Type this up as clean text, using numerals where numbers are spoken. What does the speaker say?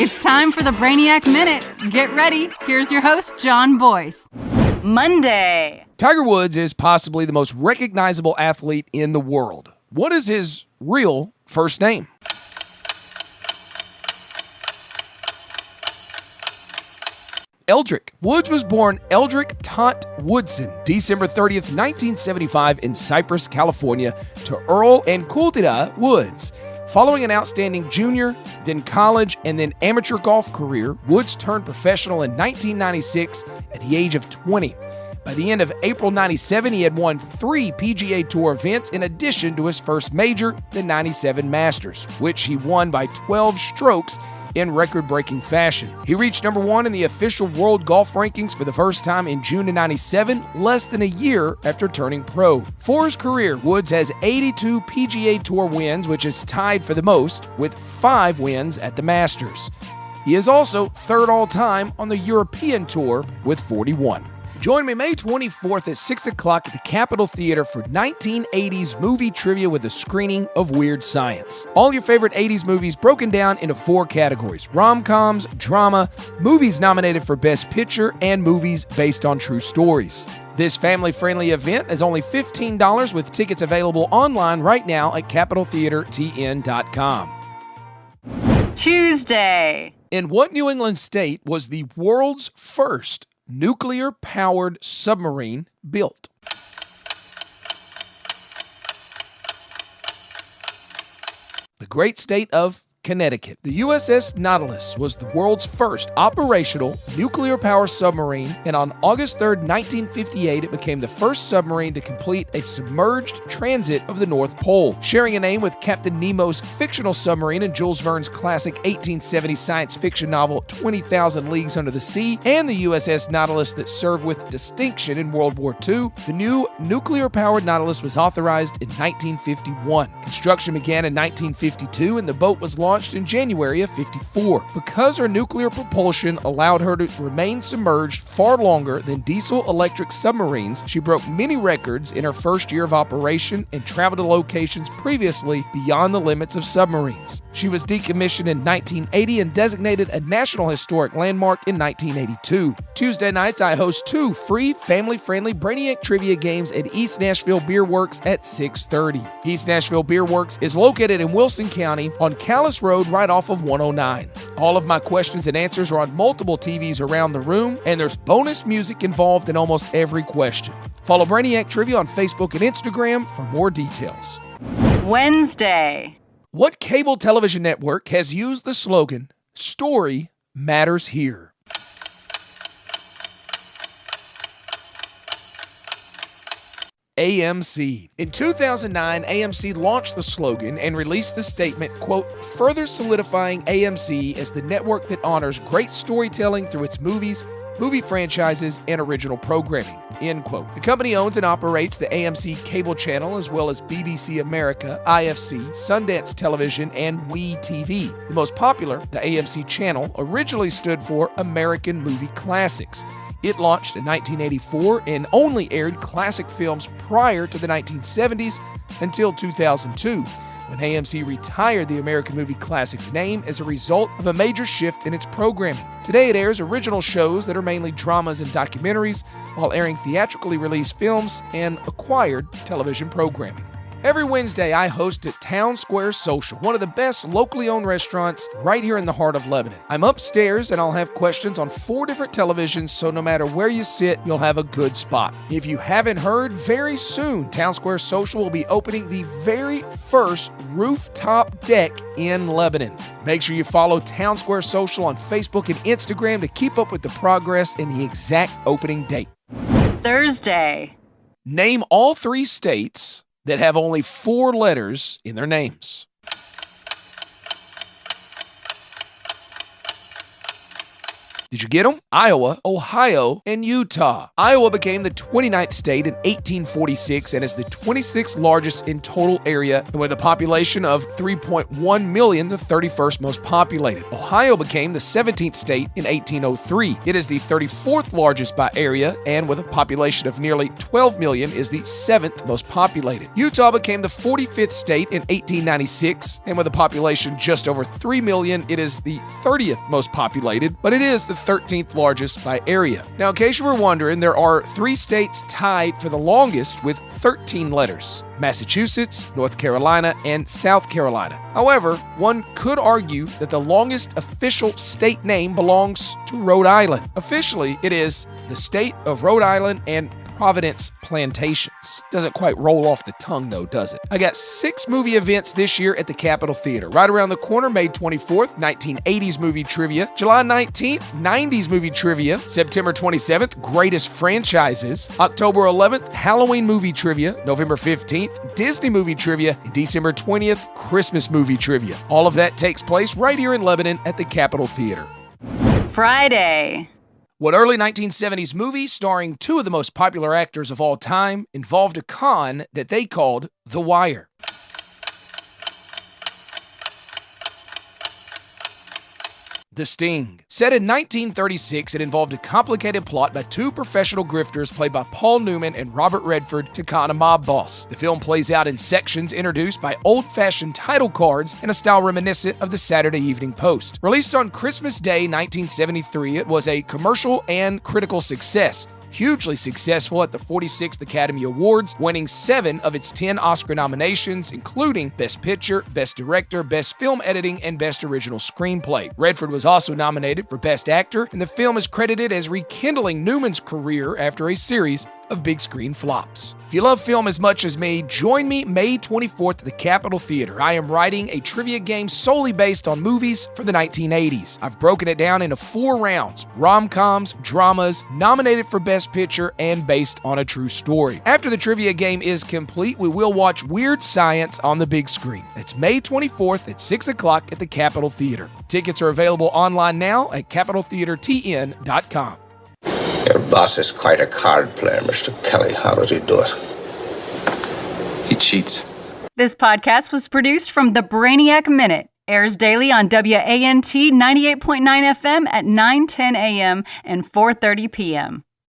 It's time for the Brainiac Minute. Get ready. Here's your host, John Boyce. Monday. Tiger Woods is possibly the most recognizable athlete in the world. What is his real first name? Eldrick. Woods was born Eldrick Tot Woodson, December 30th, 1975 in Cypress, California, to Earl and Kultida Woods. Following an outstanding junior, then college, and then amateur golf career, Woods turned professional in 1996 at the age of 20. By the end of April 97, he had won 3 PGA Tour events in addition to his first major, the 97 Masters, which he won by 12 strokes in record-breaking fashion. He reached number 1 in the official world golf rankings for the first time in June of 97, less than a year after turning pro. For his career, Woods has 82 PGA Tour wins, which is tied for the most, with 5 wins at the Masters. He is also third all-time on the European Tour with 41. Join me May 24th at 6 o'clock at the Capitol Theater for 1980s movie trivia with a screening of Weird Science. All your favorite 80s movies broken down into 4 categories: rom-coms, drama, movies nominated for Best Picture, and movies based on true stories. This family-friendly event is only $15 with tickets available online right now at CapitolTheaterTN.com. Tuesday. In what New England state was the world's first nuclear-powered submarine built? The great state of Connecticut. The USS Nautilus was the world's first operational nuclear-powered submarine, and on August 3, 1958, it became the first submarine to complete a submerged transit of the North Pole, sharing a name with Captain Nemo's fictional submarine in Jules Verne's classic 1870 science fiction novel 20,000 Leagues Under the Sea, and the USS Nautilus that served with distinction in World War II. The new nuclear-powered Nautilus was authorized in 1951. Construction began in 1952, and the boat was launched in January of 54. Because her nuclear propulsion allowed her to remain submerged far longer than diesel-electric submarines, she broke many records in her first year of operation and traveled to locations previously beyond the limits of submarines. She was decommissioned in 1980 and designated a National Historic Landmark in 1982. Tuesday nights, I host 2 free, family-friendly Brainiac Trivia games at East Nashville Beer Works at 6:30. East Nashville Beer Works is located in Wilson County on Callis Road right off of 109. All of my questions and answers are on multiple TVs around the room, and there's bonus music involved in almost every question. Follow Brainiac Trivia on Facebook and Instagram for more details. Wednesday. What cable television network has used the slogan, "Story Matters Here"? AMC. In 2009, AMC launched the slogan and released the statement, quote, further solidifying AMC as the network that honors great storytelling through its movies, movie franchises, and original programming, end quote. The company owns and operates the AMC cable channel as well as BBC America, IFC, Sundance Television, and WE TV. The most popular, the AMC channel, originally stood for American Movie Classics. It launched in 1984 and only aired classic films prior to the 1970s until 2002, when AMC retired the American Movie Classics name as a result of a major shift in its programming. Today it airs original shows that are mainly dramas and documentaries, while airing theatrically released films and acquired television programming. Every Wednesday, I host at Town Square Social, one of the best locally owned restaurants right here in the heart of Lebanon. I'm upstairs and I'll have questions on 4 different televisions, so no matter where you sit, you'll have a good spot. If you haven't heard, very soon, Town Square Social will be opening the very first rooftop deck in Lebanon. Make sure you follow Town Square Social on Facebook and Instagram to keep up with the progress and the exact opening date. Thursday. Name all 3 states that have only 4 letters in their names. Did you get them? Iowa, Ohio, and Utah. Iowa became the 29th state in 1846 and is the 26th largest in total area, and with a population of 3.1 million, the 31st most populated. Ohio became the 17th state in 1803. It is the 34th largest by area, and with a population of nearly 12 million, is the 7th most populated. Utah became the 45th state in 1896, and with a population just over 3 million, it is the 30th most populated, but it is the 13th largest by area. Now, in case you were wondering, there are 3 states tied for the longest with 13 letters: Massachusetts, North Carolina, and South Carolina. However, one could argue that the longest official state name belongs to Rhode Island. Officially, it is the state of Rhode Island and Providence Plantations. Doesn't quite roll off the tongue though, does it? I got 6 movie events this year at the Capitol Theater. Right around the corner, May 24th, 1980s movie trivia. July 19th, 90s movie trivia. September 27th, greatest franchises. October 11th, Halloween movie trivia. November 15th, Disney movie trivia. And December 20th, Christmas movie trivia. All of that takes place right here in Lebanon at the Capitol Theater. Friday. What early 1970s movie starring 2 of the most popular actors of all time involved a con that they called The Wire? The Sting. Set in 1936, it involved a complicated plot by 2 professional grifters played by Paul Newman and Robert Redford to con a mob boss. The film plays out in sections introduced by old-fashioned title cards in a style reminiscent of the Saturday Evening Post. Released on Christmas Day 1973, it was a commercial and critical success. Hugely successful at the 46th Academy Awards, winning 7 of its 10 Oscar nominations, including Best Picture, Best Director, Best Film Editing, and Best Original Screenplay. Redford was also nominated for Best Actor, and the film is credited as rekindling Newman's career after a series of big screen flops. If you love film as much as me, join me May 24th at the Capitol Theater. I am writing a trivia game solely based on movies from the 1980s. I've broken it down into 4 rounds: rom-coms, dramas, nominated for Best Picture, and based on a true story. After the trivia game is complete, we will watch Weird Science on the big screen. It's May 24th at 6 o'clock at the Capitol Theater. Tickets are available online now at capitoltheatertn.com. Your boss is quite a card player, Mr. Kelly. How does he do it? He cheats. This podcast was produced from the Brainiac Minute. Airs daily on WANT 98.9 FM at 9:10 a.m. and 4:30 p.m.